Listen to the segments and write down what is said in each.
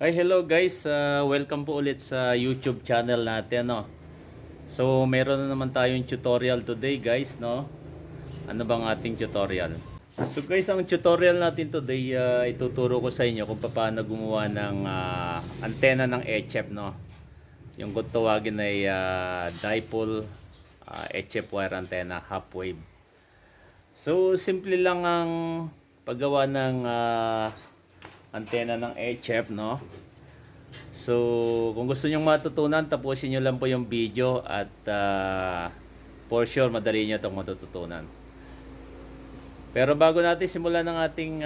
Hi, hello guys. Welcome po ulit sa YouTube channel natin, no. So, meron na naman tayong tutorial today, guys, no. Ano bang ating tutorial? So, guys, ang tutorial natin today, ituturo ko sa inyo kung paano gumawa ng antena ng HF, no. Yung kung tawagin ay dipole HF wire antenna, half wave. So, simple lang ang paggawa ng antena ng HF, no. So kung gusto nyong matutunan, tapusin nyo lang po yung video at for sure madali nyo itong matututunan. Pero bago natin simulan ng ating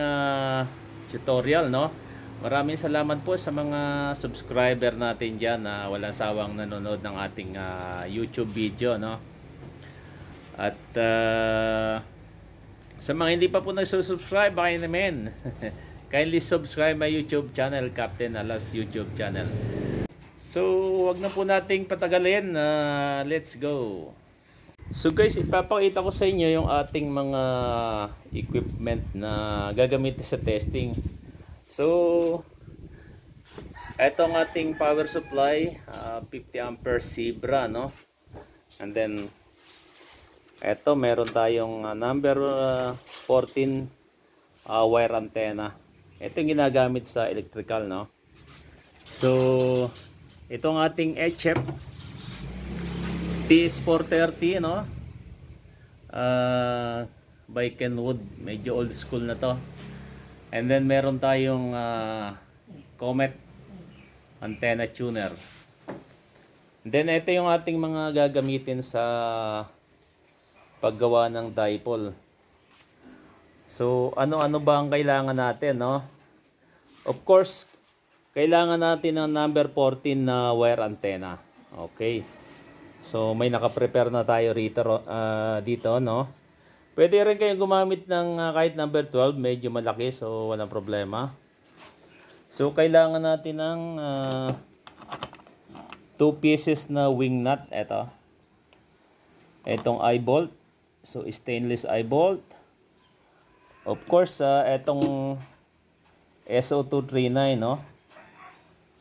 tutorial, no, maraming salamat po sa mga subscriber natin dyan na walang sawang nanonood ng ating YouTube video, no. At sa mga hindi pa po nagsusubscribe, baka naman kindly subscribe my YouTube channel, Captain Alas YouTube channel. So, wag na po nating patagalin. Let's go. So guys, ipapakita ko sa inyo yung ating mga equipment na gagamitin sa testing. So, ito ang ating power supply, 50 ampere Zebra, no? And then, ito meron tayong number 14 wire antenna. Ito yung ginagamit sa electrical, no? So, itong ating HF TS430, no? By Kenwood. Medyo old school na to. And then, meron tayong Comet antenna tuner. And then, ito yung ating mga gagamitin sa paggawa ng dipole. So, ano-ano ba ang kailangan natin, no? Of course, kailangan natin ng number 14 na wire antenna. Okay. So, may naka-prepare na tayo dito, no? Pwede rin kayong gumamit ng kahit number 12, medyo malaki, so walang problema. So, kailangan natin ng 2 pieces na wing nut. Itong eye bolt. So, stainless eye bolt. Of course, etong SO239, no?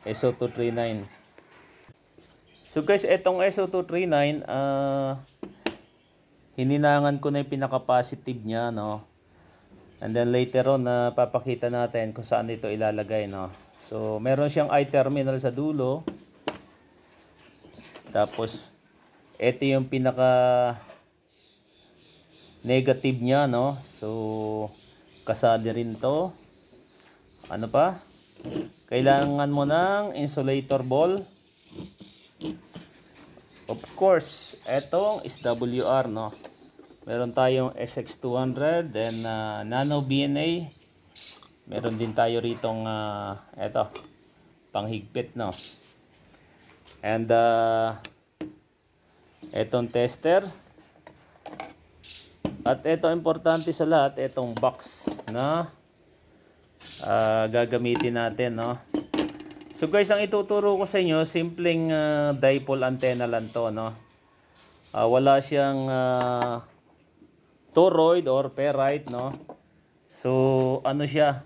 SO239. So guys, etong SO239, hininangan ko na yung pinaka-positive niya, no? And then later on, papakita natin kung saan ito ilalagay, no? So, meron siyang eye terminal sa dulo. Tapos, ito yung pinaka-negative niya, no? So, kasali rin to. Ano pa? Kailangan mo ng insulator ball. Of course, etong SWR, no? Meron tayong SX200, then Nano BNA. Meron din tayo ritong panghigpit, no? And etong tester. At ito, importante sa lahat, itong box na gagamitin natin, no? So guys, ang ituturo ko sa inyo, simpleng dipole antenna lang to, no? Wala siyang toroid or ferrite, no? So, ano siya?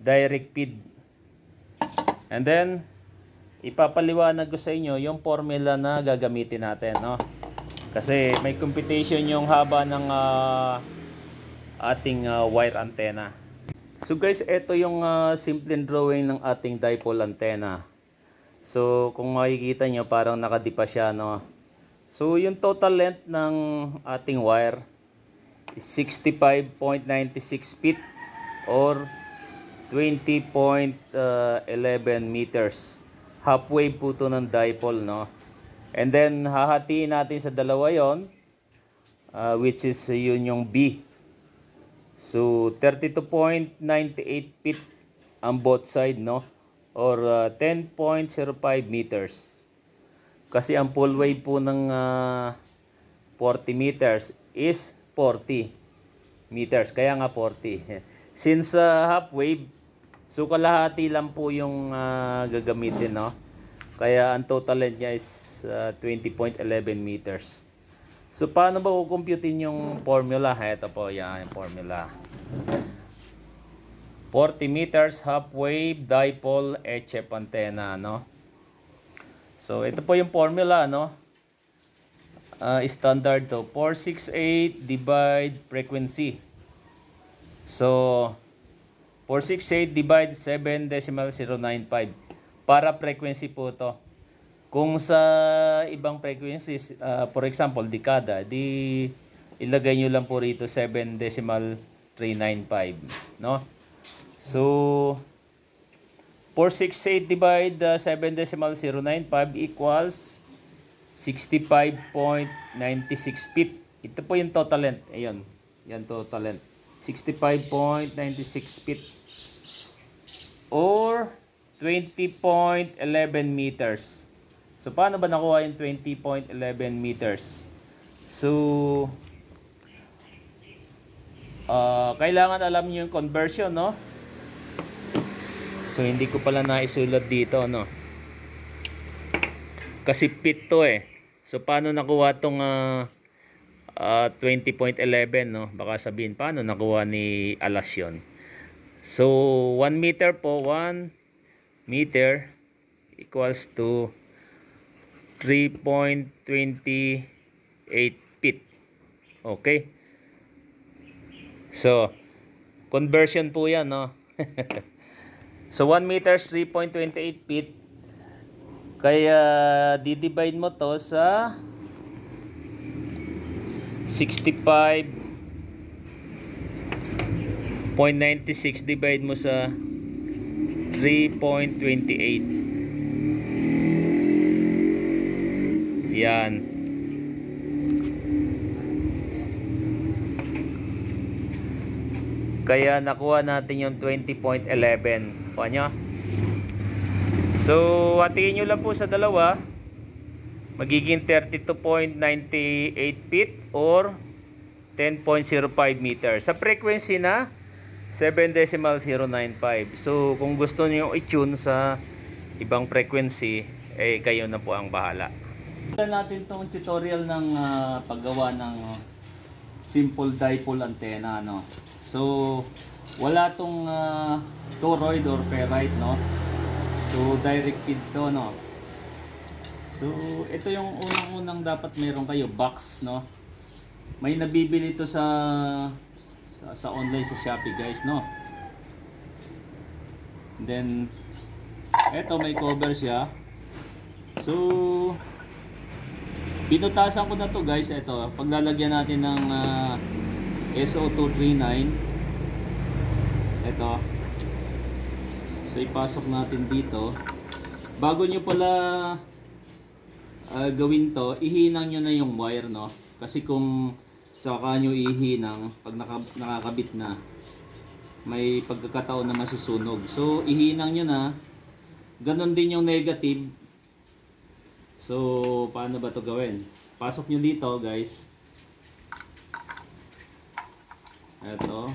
Direct feed. And then, ipapaliwanag ko sa inyo yung formula na gagamitin natin, no? Kasi may computation yung haba ng ating wire antenna. So guys, ito yung simple drawing ng ating dipole antenna. So kung makikita nyo, parang nakadipa siya, no? So yung total length ng ating wire is 65.96 feet or 20.11 meters. Halfway po ito ng dipole, no? And then, hahatiin natin sa dalawa yon, which is yun yung B. So, 32.98 feet ang both side, no? Or 10.05 meters. Kasi ang full wave po ng 40 meters is 40 meters. Kaya nga 40. Since half wave, so kalahati lang po yung gagamitin, no? Kaya ang total length niya is 20.11 meters. So, paano ba kukumputin yung formula? Ito po, yan yung formula. 40 meters half-wave dipole HF antenna, no? So ito po yung formula, no? Standard to 468 divide frequency. So 468 divide 7.095 para frequency po to. Kung sa ibang frequencies, for example, dekada, di ilagay nyo lang po rito 7.395, no? So 468 divide 7.095 equals 65.96 feet. Ito po yung total length. Ayun. Yan total length. 65.96 feet. Or 20.11 meters. So, paano ba nakuha yung 20.11 meters? So, kailangan alam niyo yung conversion, no? So, hindi ko pala naisulat dito, no? Kasi feet to eh. So, paano nakuha tong 20.11, no? Baka sabihin, paano nakuha ni Alas yun? So, 1 meter po, 1 meter equals to 3.28 feet. Okay? So, conversion po yan, no? So, 1 meter is 3.28 feet. Kaya, di-divide mo to sa 65.96 divide mo sa 3.28. Yan. Kaya nakuha natin yung 20.11. Kuha nyo? So, hatiin nyo lang po sa dalawa. Magiging 32.98 feet or 10.05 meters. Sa frequency na 7.095. So, kung gusto niyo i-tune sa ibang frequency, eh kayo na po ang bahala. Tignan natin tong tutorial ng paggawa ng simple dipole antenna, no. So, wala tong toroid or ferrite, no. So, direct feed to, no. So, ito yung unang-unang dapat meron kayo, box, no. May nabibili ito sa online sa Shopee, guys, no. And then eto may cover siya. So, pinutasan ko na to, guys. Ito, paglalagyan natin ng SO239. Ito. So, ipasok natin dito. Bago nyo pala gawin to, ihinang nyo na yung wire, no. Kasi kung saka nyo ihinang, pag nakakabit na, may pagkakataon na masusunog. So, ihinang nyo na. Ganon din yung negative. So, paano ba to gawin? Pasok nyo dito, guys. Eto,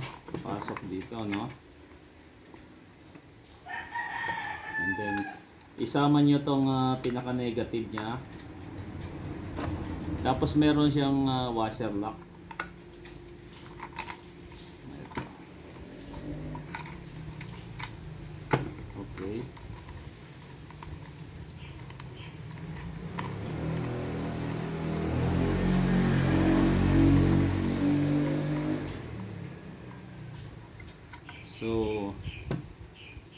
pasok dito, no? And then, isama nyo tong pinaka-negative nya. Tapos, meron siyang washer lock. Okay. So,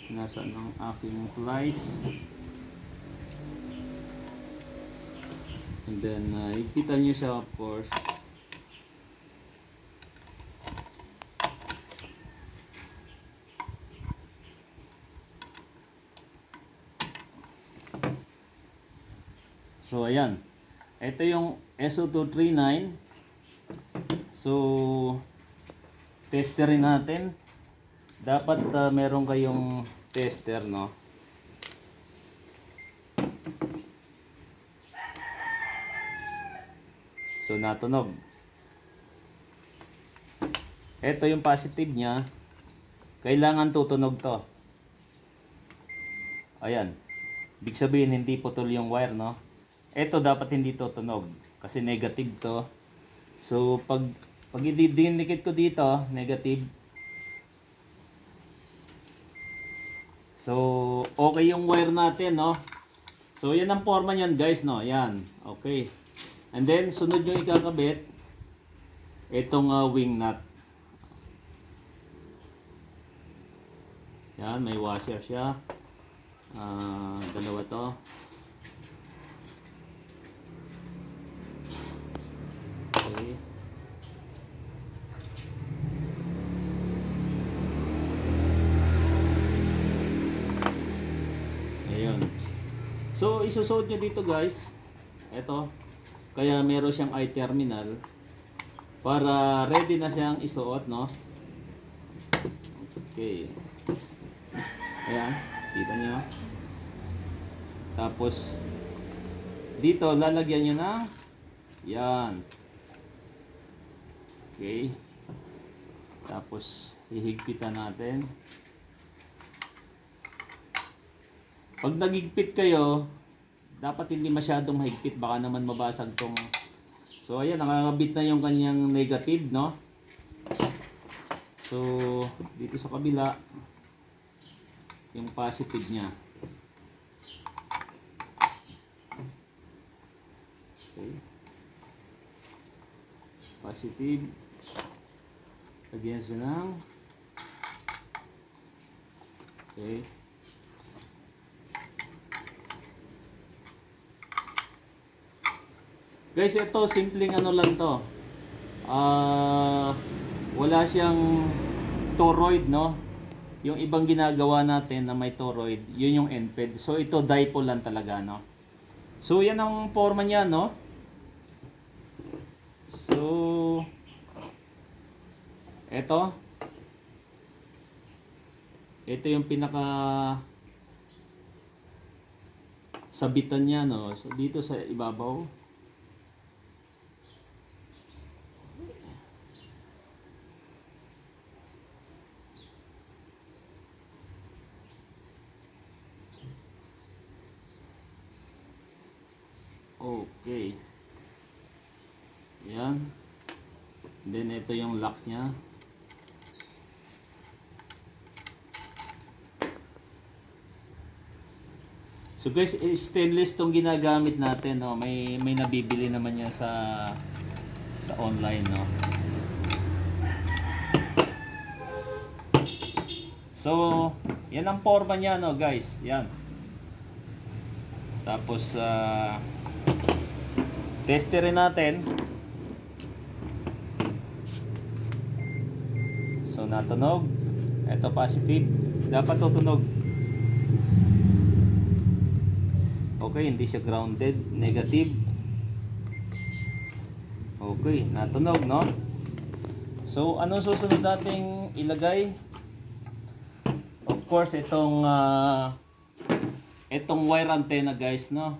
nasaan ang aking plies? And then, ipitan nyo siya, of course. So, ayan. Ito yung SO239. So, testerin natin. Dapat meron kayong tester, no? So, natunog. Ito yung positive niya. Kailangan tutunog to. Ayan. Ibig sabihin, hindi putol yung wire, no? Ito dapat hindi tutunog. Kasi negative to. So, pag ididikit ko dito, negative. So, okay yung wire natin, no? So, yan ang forma niyan, guys, no? Yan. Okay. And then, sunod yung ikakabit. Itong wing nut. Yan, may washer siya. Dalawa to. Okay. Ayun. So, isusuot nyo dito, guys. Ito. Kaya meron siyang i-terminal para ready na siyang isuot, no? Okay. Ayan. Kita nyo. Tapos, dito, lalagyan nyo ng yan. Okay. Tapos, hihigpitan natin. Pag nagigpit kayo, dapat hindi masyadong mahigpit, baka naman mabasag tong. So ayan, nakakabit na yung kanyang negative, no? So dito sa kabila, yung positive niya. Okay. Positive. Lagyan siya ng. Okay. Guys, ito simpleng ano lang to. Wala siyang toroid, no? Yung ibang ginagawa natin na may toroid, yun yung end-fed. So ito dipole lang talaga, no? So yan ang forma niya, no? So ito yung pinaka sabitan niya, no? So dito sa ibabaw. Okay. Yan. Then ito yung lock niya. So guys, stainless tong ginagamit natin, no. May nabibili naman yan sa online, no. So, yan ang forma niya, no, guys. Yan. Tapos testerin natin. So natunog. Ito positive. Dapat tutunog. Okay, hindi siya grounded. Negative. Okay, natunog, no? So anong susunod nating ilagay? Of course, itong wire antenna, guys, no?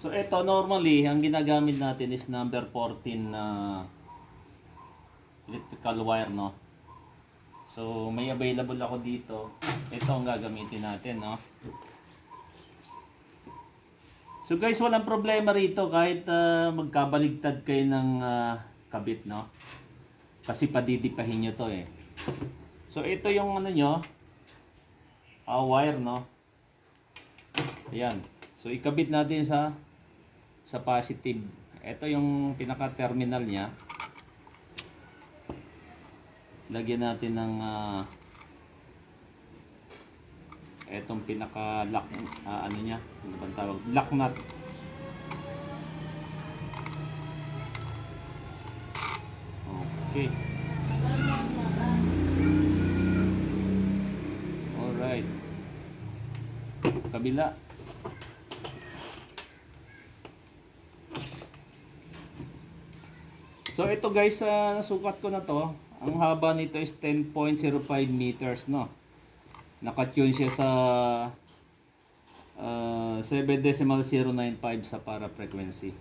So ito normally ang ginagamit natin is number 14 na electrical wire, no. So may available ako dito. Ito ang gagamitin natin, no. So guys, walang problema rito kahit magkabaligtad kayo ng kabit, no. Kasi padidipahin nyo to, eh. So ito yung ano nyo, wire, no. Ayan. So ikabit natin sa positive. Ito yung pinaka terminal niya. Lagyan natin ng etong pinaka lock, ano niya, ano bang tawag? Lock nut. Okay. Alright. Kabila. So ito guys, nasukat ko na to. Ang haba nito is 10.05 meters, no. Naka-tune siya sa 7.095 sa para frequency.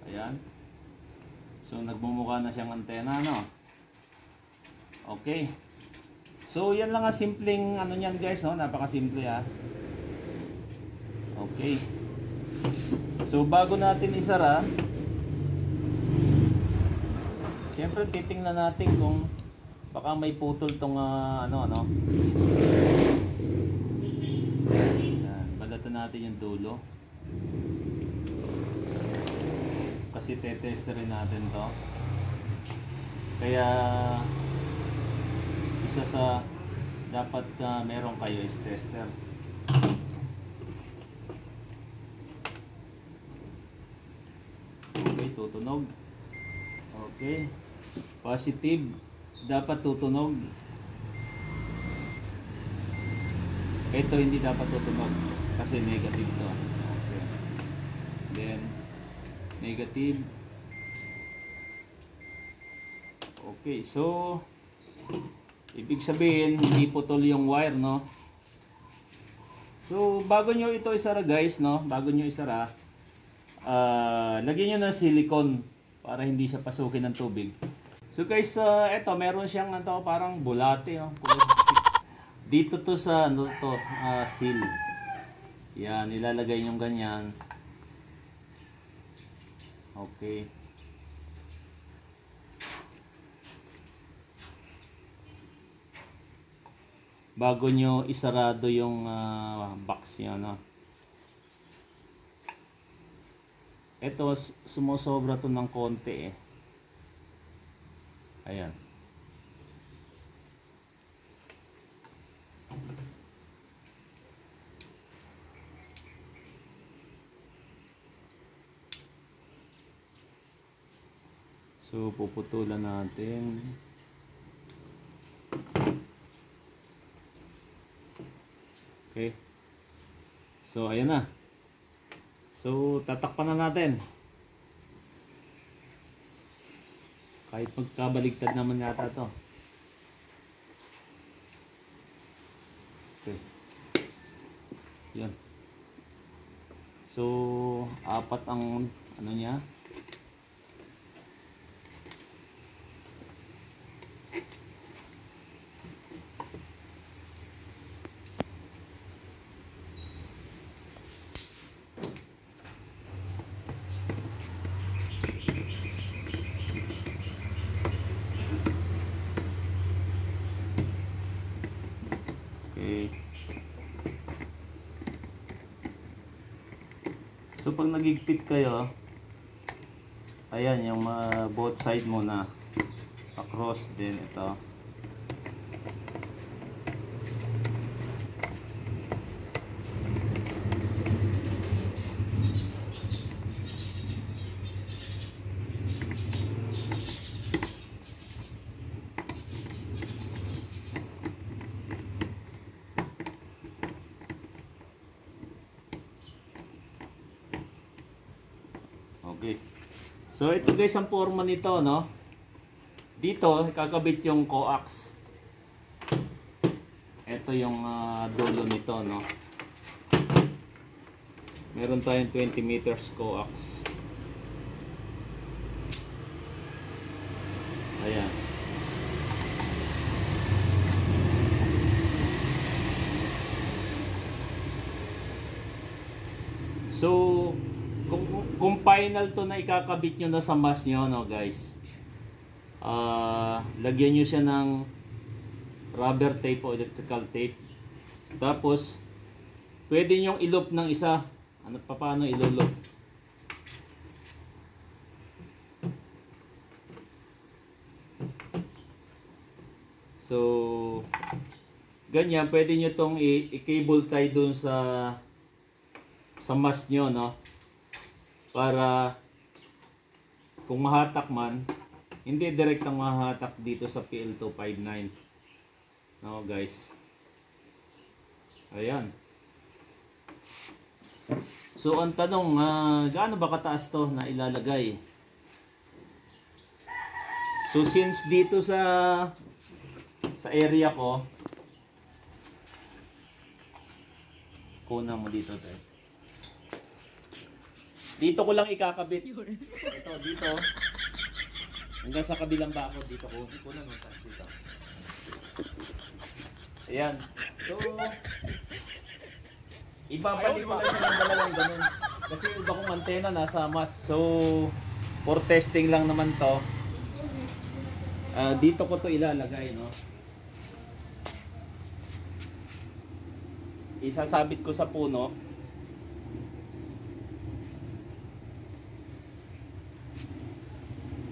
Ayan. So nagmumukha na siyang antena, no. Okay. So yan lang ang simpleng ano niyan, guys, no. Napakasimple, ha. Okay. So bago natin isara, Siyempre titingnan natin kung baka may putol tong ano. Yan, balatan natin yung dulo. Kasi tetest rin natin to. Kaya isa sa dapat meron kayo is tester. Okay, tutunog. Okay. Positive. Dapat tutunog. Ito hindi dapat tutunog kasi negative to. Okay. Then negative. Okay, so ibig sabihin hindi putol yung wire, no? So bago nyo ito isara guys, no? Bago nyo isara, lagyan nyo ng silicone para hindi siya pasukin ng tubig. So guys, ito meron siyang parang bulate, no? Dito to sa seal. Yan, ilalagay yung ganyan. Okay. Bago nyo isarado yung box nyo, no? Ito, sumusobra to ng konti eh. Ayan. So, puputulan natin. Okay. So, ayan na. So, tatakpan na natin. Kahit magkabaligtad naman yata to. Okay. Yan. So, apat ang ano niya. Okay. So pag nagigpit kayo, ayan yung both side muna across din ito. Okay. So ito guys ang forma nito, no? Dito kakabit yung coax. Ito yung dulo nito, no? Meron tayong 20 meters coax. Ayan. So kung final to na ikakabit nyo na sa mask nyo, no guys, lagyan nyo siya ng rubber tape o electrical tape. Tapos pwede nyo i-loop ng isa. Paano ilo-loop? So ganyan, pwede nyo tong i-cable tie dun sa mask nyo, no? Para kung mahatak man, hindi direktang mahatak dito sa PL259. No, guys. Ayan. So ang tanong, gaano ba kataas to na ilalagay? So since dito sa area ko, kuna mo dito tayo. Dito ko lang ikakabit. Ito, dito. Hanggang sa kabilang bakod dito ko. Dito na naman dito. Ayan. So, ibabalik ko lang siya ng dalawang ganun. Kasi iba kong antena nasa mas. So, for testing lang naman to. Dito ko to ilalagay, no? Isasabit ko sa puno.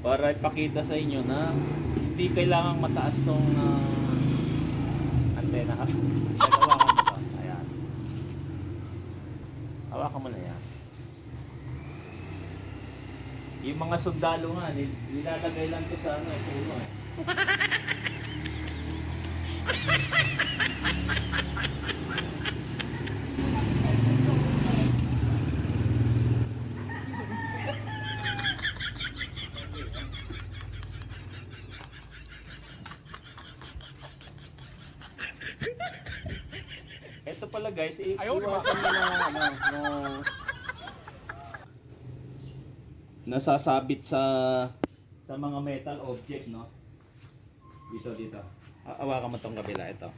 Para ipakita sa inyo na hindi kailangang mataas tong antena. Hawakan mo ba? Ayan. Hawakan mo na yan. Yung mga sundalo nga, nilalagay lang to sa puno. Ito pala guys, iwasan mo na nasasabit sa mga metal object, no? Dito. Hawakan mo tong kabila, ito.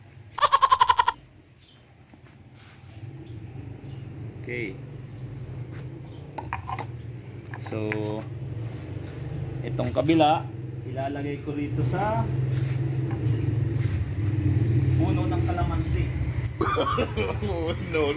Okay. So, itong kabila, ilalagay ko rito sa puno ng kalamansi. No.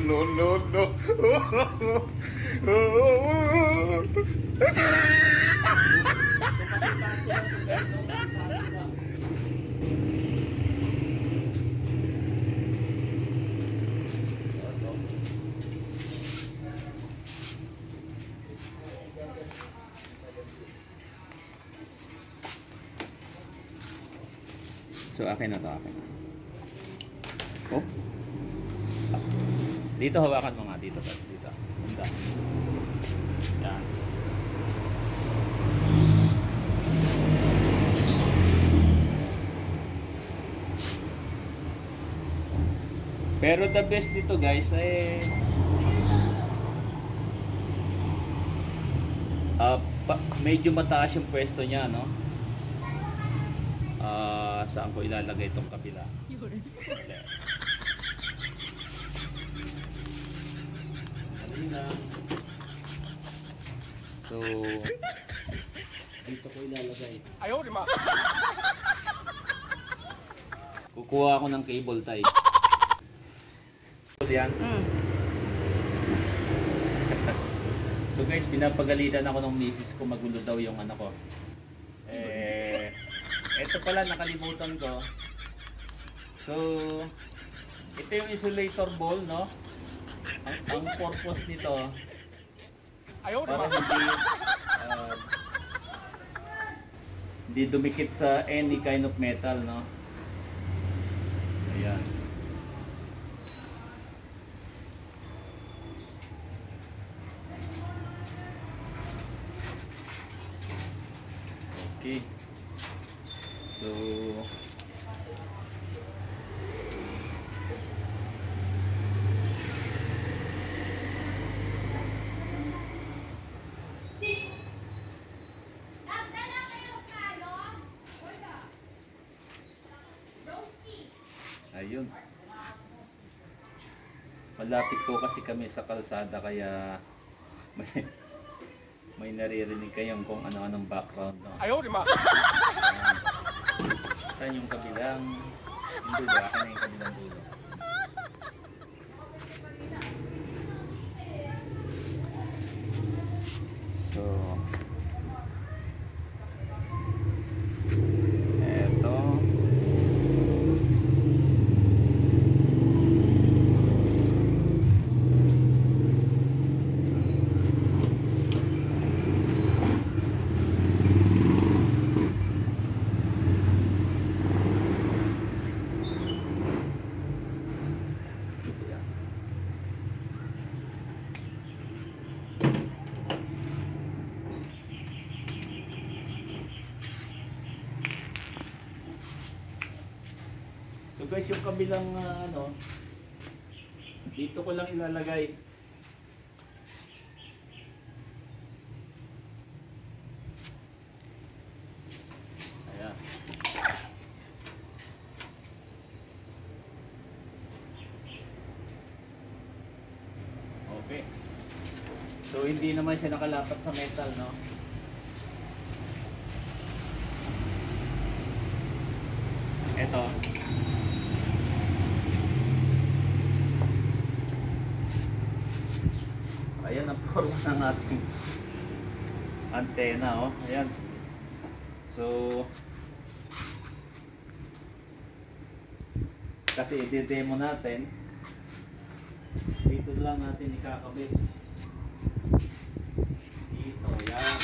So akin na to. Oh. Dito hawakan mo nga dito. Banda. Yan. Pero the best dito guys ay medyo mataas yung pwesto niya, no? Saan ko ilalagay itong kabila? So, dito ko ilalagay. Ayaw, di ma. Kukuha ako ng cable tie. Yan. So guys, pinapagalitan ako ng misis ko, magulo daw yung ano ko. Ito pala nakalimutan ko. So, ito yung insulator ball, no? Ang purpose nito para hindi dumikit sa any kind of metal, no? Ayan. Okay. So, ayun. Malapit po kasi kami sa kalsada kaya may naririnig kayong kung ano-anong background, no? Ayaw, di ma. Saan yung kabilang dulo? Akin na yung kabilang dulo. So, eto. So guys, yung kabilang dito ko lang ilalagay. Ayan. Okay. So hindi naman siya nakalapat sa metal, no? Ito. Ayan ang forma ng ating antena, oh. Ayan. So, kasi i-demo natin. Dito lang natin ikakabit. Dito, yan.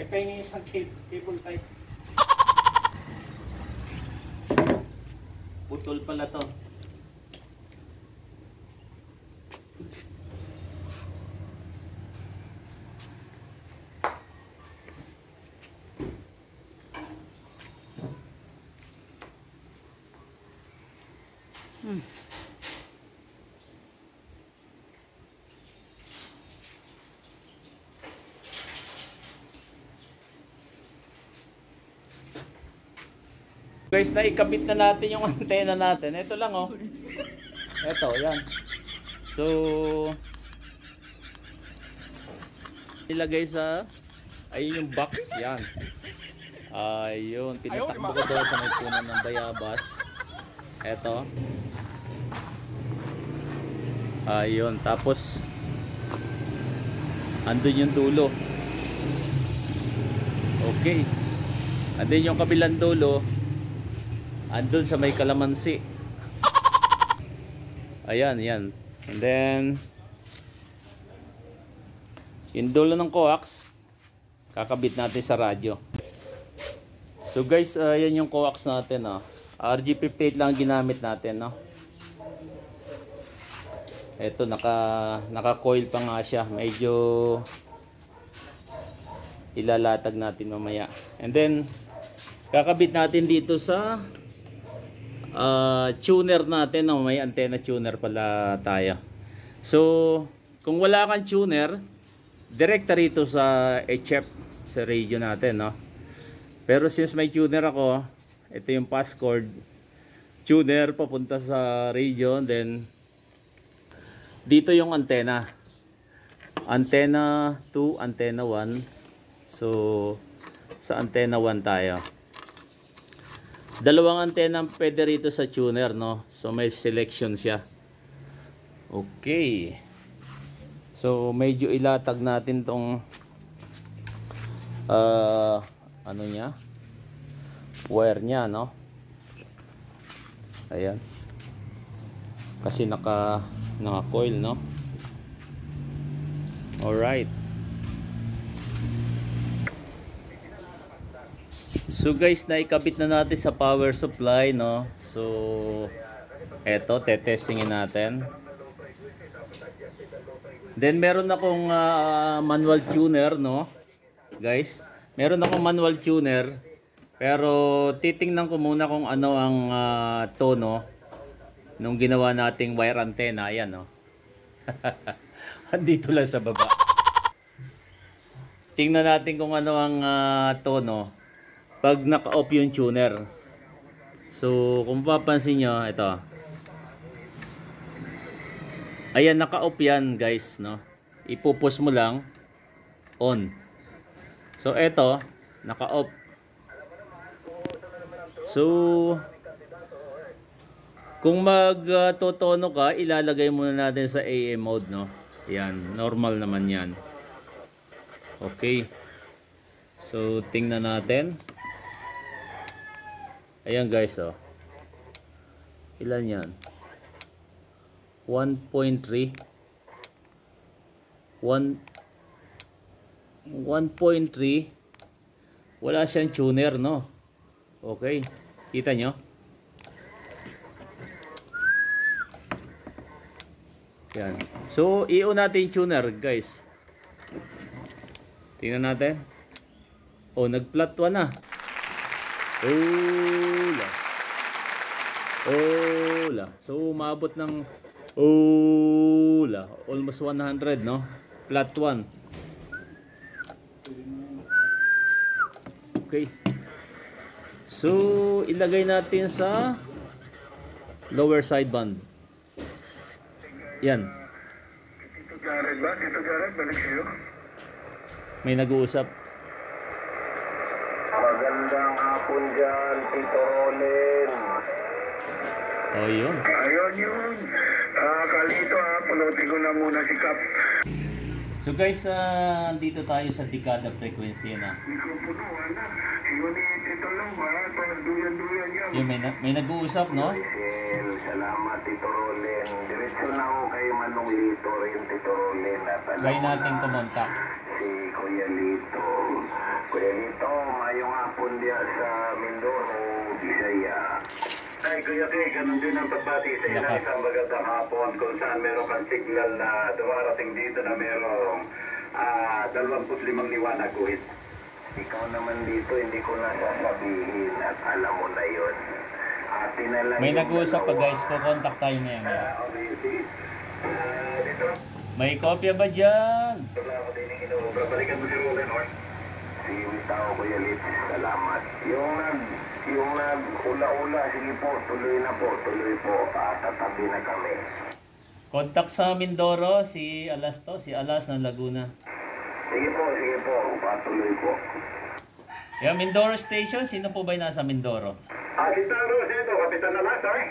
Pahingin isang cable type. Putol pala to. Guys, naikabit na natin yung antena natin. Ito lang, oh. Ito, yan. So, ilagay sa, ayun yung box, yan. Ayun, pinatakbo ko doon sa may puno ng bayabas. Ito. Ayun, tapos andun yung dulo. Okay. Andun yung kabilang dulo. Andun sa may kalamansi. Ayan, yan. And then yung dulo ng coax kakabit natin sa radyo. So guys, yan yung coax natin, oh. RG58 lang ginamit natin, no. Ito naka-coil pa nga siya. Medyo ilalatag natin mamaya. And then kakabit natin dito sa tuner natin, no? May antenna tuner pala tayo. So kung wala kang tuner, direkta rito sa HF sa radio natin, no? Pero since may tuner ako, ito yung passcord tuner papunta sa radio. Then dito yung antenna 2, antenna 1. So sa antenna 1 tayo. Dalawang antena pwede rito sa tuner, no? So may selection siya. Okay. So medyo ilatag natin tong ano niya, wire niya, no? Ayan. Kasi naka-coil, no? Alright. So guys, naikabit na natin sa power supply, no? So eto, tetestingin natin. Then meron akong manual tuner, no? Guys, meron akong manual tuner. Pero titingnan ko muna kung ano ang tono nung ginawa nating wire antenna. Ayan, no? Andito lang sa baba. Tingnan natin kung ano ang tono pag naka-off yung tuner. So kung papansin nyo, ito. Ayan, naka-off yan, guys, no? Ipupus mo lang on. So ito, naka-off. So kung magtotono ka, ilalagay muna natin sa AM mode, no? Yan, normal naman yan. Okay. So tingnan natin. Ayan guys, oh. Ilan yan? 1.3. 1.3. Wala siyang tuner, no? Okay. Kita nyo? Yan. So, i-on natin yung tuner, guys. Tingnan natin. Oh, nag-flat 1 na. Ola. Ola. So umabot ng ola, almost 100, no? Flat 1. Okay. So ilagay natin sa lower sideband. Yan. Jared ba? Tito Jared, balik sa'yo. May nag-uusap. Magandang hapon dyan, Tito Rolin. Oh, yun. Ayun yun. Kalito punutin ko na muna si Kap. So guys, dito tayo sa Dekada Frequency na. Mikropono, na. Yun ni Tito Long, duyan-duyan yan. Yun, may nag-uusap, no? Michelle, salamat, Tito Rolin. Diretso na ako kay Manong Lito rin, Tito Rolin. At Try natin kumontak. si Kuya Lito. Kuya Lito, mayong hapon diya sa Mindoro, Bisaya. Ay, Kuya Kay, ganun din ang pagbati sa ilang Lakas. isang magandang hapon kung saan meron kang signal na dumarating dito na merong 25 liwanag guhit. Ikaw naman dito, hindi ko na sasabihin at alam mo na yun. Atin na lang May yung nag-uusap pa dalawa. guys, kukontak tayo ngayon. Okay, sige. Dito, May kopya ba dyan? wala ako din yung inuubra. Balikan mo si Ruben, or? Sige, tao ko yan, Lips. Salamat. Yung nag-ula-ula, sige po, tuloy na po, tuloy po. Tatabi na kami. Kontak sa Mindoro, si Alas to, si Alas ng Laguna. Sige po, patuloy po. Yeah, Mindoro Station, sino po ba yung nasa Mindoro? Si Taros, ito, Kapitan na lang, sorry.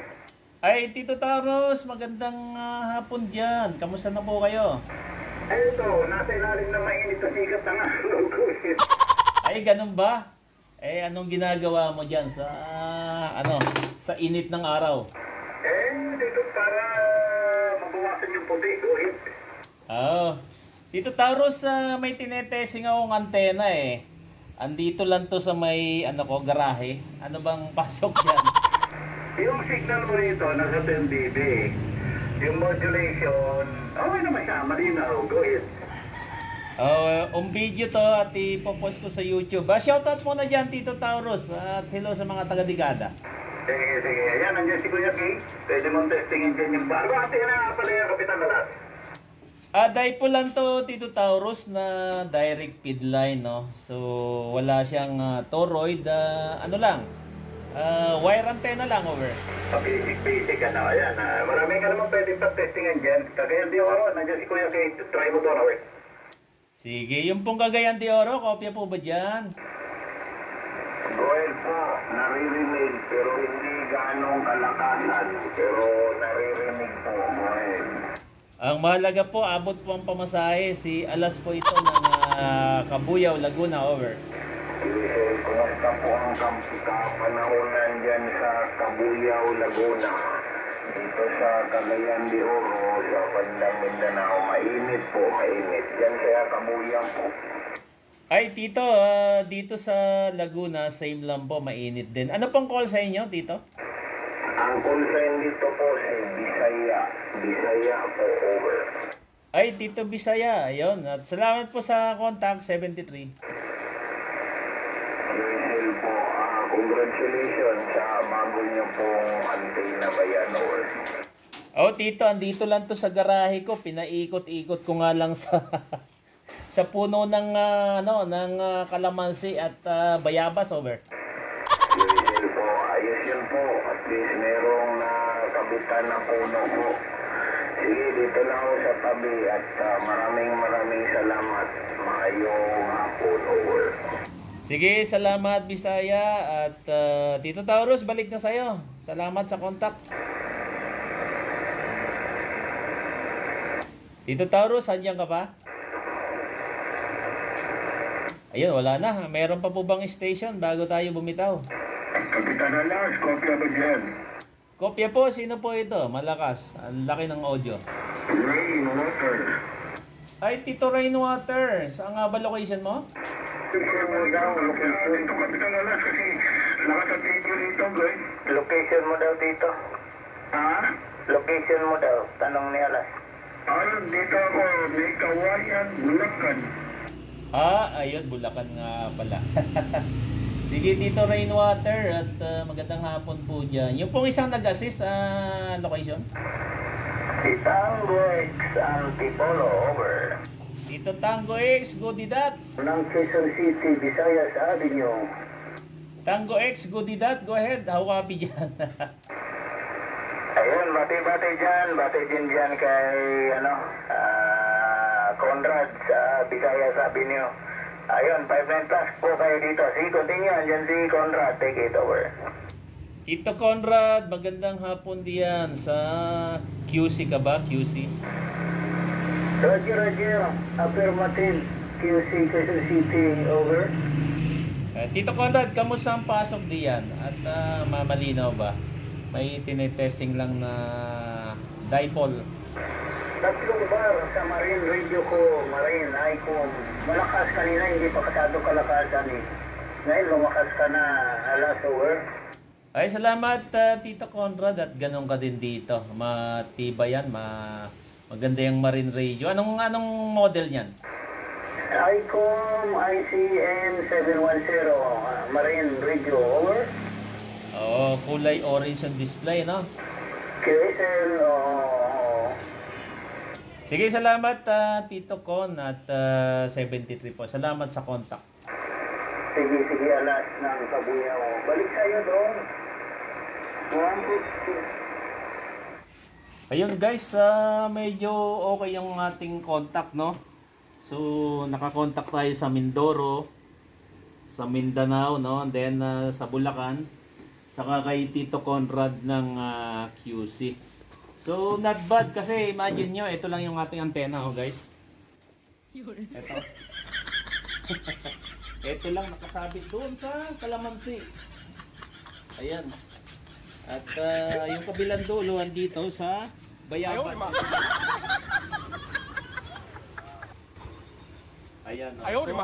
Ay, Tito Taros, magandang hapon dyan. Kamusta na po kayo? Ito, nasa ilalim na mainit na sikat ng araw ko. Ay, ganun ba? Eh, anong ginagawa mo dyan sa, sa init ng araw? Dito para mabawasan yung puti, guhit. Oh, Tito Taros, may tinetesting akong antena eh. Andito lang to sa may, garahe. Ano bang pasok dyan? Yung signal mo rito, nasa 10 dB. Yung modulation, okay naman siya, malinaw, guhit. Video to at ipopost ko sa YouTube. Shoutout muna dyan, Tito Taurus. At hello sa mga taga-Dekada. Sige. Ayan, nandiyan si Kuya Kay. Pwede mong testingin dyan yung bar. Bakit na pala yung Kapitan na lahat? Dipole lang to, Tito Taurus, na direct feed line, no? So, wala siyang toroid. Wire antenna lang, over. Basic ka na. Ayan, marami ka naman pwedeng pag-testingan dyan. Kagaya di ako, nandiyan si Kuya Kay. Try mo doon, okay? Sige, yung pong Cagayan de Oro, kopya po ba dyan? Goel po, naririnig pero hindi ganong kalakasan. Pero naririnig po, Goel. Ang mahalaga po, abot po ang pamasahe. Si Alas po ito ng Kabuyaw, Laguna, over. Kumusta po ang kapanahonan dyan sa Kabuyaw, Laguna? Dito sa Cagayan de Oro, sa bandang Mindanao, mainit po, mainit. Dyan kaya Kabuyaw po. Ay, Tito, dito sa Laguna, same lang po, mainit din. Ano pong call sa inyo, Tito? Ang call sign dito po si Bisaya. Bisaya po, over. Ay, Tito Bisaya, ayun. At salamat po sa contact, 73. Rizal po, congratulations sa bago niyo pong antena bayan, over. Oh, Tito, andito lang to sa garahe ko. Pinaikot-ikot ko nga lang sa sa puno ng kalamansi at bayabas, over. Rizal po, ayos yun po. At least merong nakabitan na puno po. Sige, dito lang ako sa tabi at maraming salamat. Maayong hapon, over. Sige, salamat Bisaya at Tito Taurus, balik na sa'yo. Salamat sa contact. Tito Taurus, andyan ka pa? Ayun, wala na. Meron pa po bang station bago tayo bumitaw? Kapitan Alas, kopya ba dyan? Kopya po, sino po ito? Malakas. Ang laki ng audio. Rain, water. Ay, Tito Rainwater. Saan nga ba location mo? Dito Kapitan Alas kasi nakatatig yun dito, guys. Location mo daw dito. Ha? Location mo daw. Tanong ni Alas. Ayun, dito ako, may kawayan, Bulacan. Ayun, Bulacan nga pala. Sige, Tito Rainwater at magandang hapon po dyan. Yung pong isang nag-assist location? Tango X Antipolo, over. Tito Tango X, Godidat. Ng Quezon City, Visayas Avenue. Tango X, Godidat, go ahead. How copy dyan? Ayun, bati-bati dyan. Bati din dyan kay, Conrad sa Bisaya, sabi niyo. Ayun, 59 plus po kayo dito. Sige, continue. Andyan si Conrad. Take it over. Tito Conrad, magandang hapon diyan sa QC ka ba? QC? Roger. Affirmative. QC, Quezon City. Over. Tito Conrad, kamusta ang pasok diyan? At mamalinaw ba? May tinetesting lang na dipole. Tatlong bar sa Marine Radio ko, Marine Icon. Malakas kanina, hindi pa masyado kalakasan eh. Ngayon, lumakas ka na, alas over. Ay, salamat Tito Conrad at ganun ka din dito. Matibay yan, maganda yung Marine Radio. Anong model niyan? Icon ICN 710, Marine Radio, over. Oo, kulay orange yung display, no? QSL, Sige, salamat Tito Con at 73 po. Salamat sa contact. Sige, alas ng Kabuyaw. Balik sa'yo doon. 150. Ayun guys, medyo okay yung ating contact, no? So, nakakontak tayo sa Mindoro, sa Mindanao, no? And then sa Bulacan, saka kay Tito Conrad ng QC. So, not bad kasi imagine nyo, ito lang yung ating antena, oh guys. Ito. Ito lang nakasabit doon sa Kalamansi. Ayan. At yung kabilang dulo andito sa Bayaban. Ayan. So,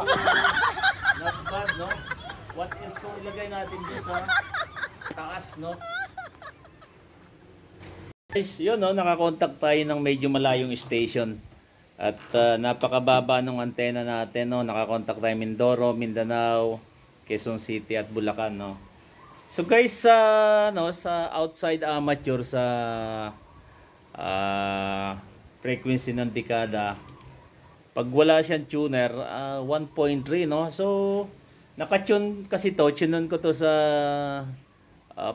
not bad, no? What else kung ilagay natin doon sa taas, no? Guys, yun, no? Nakakontak tayo ng medyo malayong station. At napakababa ng antena natin, no? Nakakontak tayo Mindoro, Mindanao, Quezon City at Bulacan, no? So guys, sa outside amateur sa frequency ng dekada, pag wala siyang tuner, 1.3, no? So naka-tune kasi to, tunean ko to sa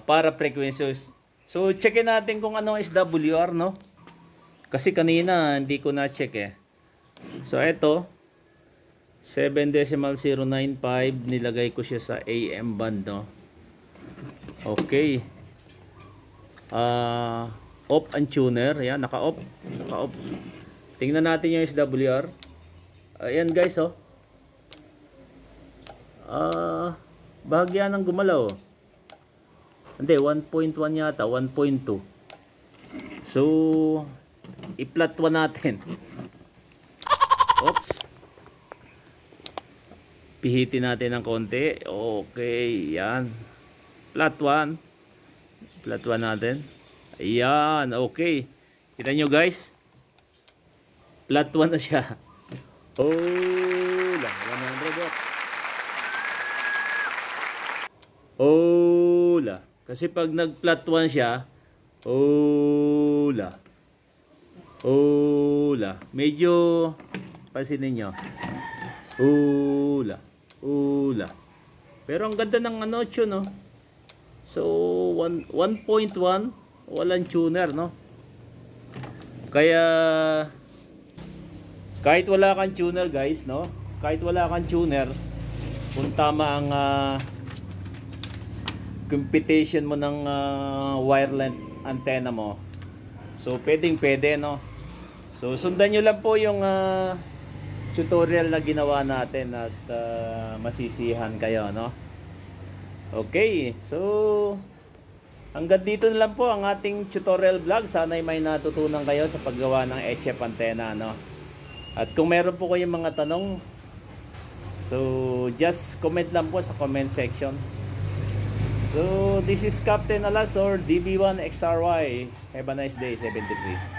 para frequencies. So checkin natin kung ano SWR, no? Kasi kanina hindi ko na-check eh. So ito 7.095, nilagay ko siya sa AM band, no? Okay. Off ang tuner. Yan, naka-off. Tingnan natin yung SWR. Ayan guys, oh. Bahagya ng gumalaw. Hindi, 1.1 yata, 1.2. So, i-plot 1 natin. Oops. Pihitin natin ng konti. Okay, yan. Plot 1. Plot 1 natin. Ayan, okay. Kita nyo guys. Plot 1 na siya. Oh, 100 watts. Oh, kasi pag nag-plot 1 siya, medyo pansinin nyo. Pero ang ganda ng ano tune, no? So 1.1 walang tuner, no? Kaya kahit wala kang tuner guys, no? Kahit wala kang tuner, kung tama ang computation mo ng wire length antenna mo, so pwede, no? So sundan nyo lang po yung tutorial na ginawa natin at masisihan kayo, no? Okay, so hanggang dito na lang po ang ating tutorial vlog. Sana'y may natutunan kayo sa paggawa ng HF antenna, no? At kung meron po kayong mga tanong, so just comment lang po sa comment section. So this is Captain Alasor, DB1XRY. Have a nice day, 73.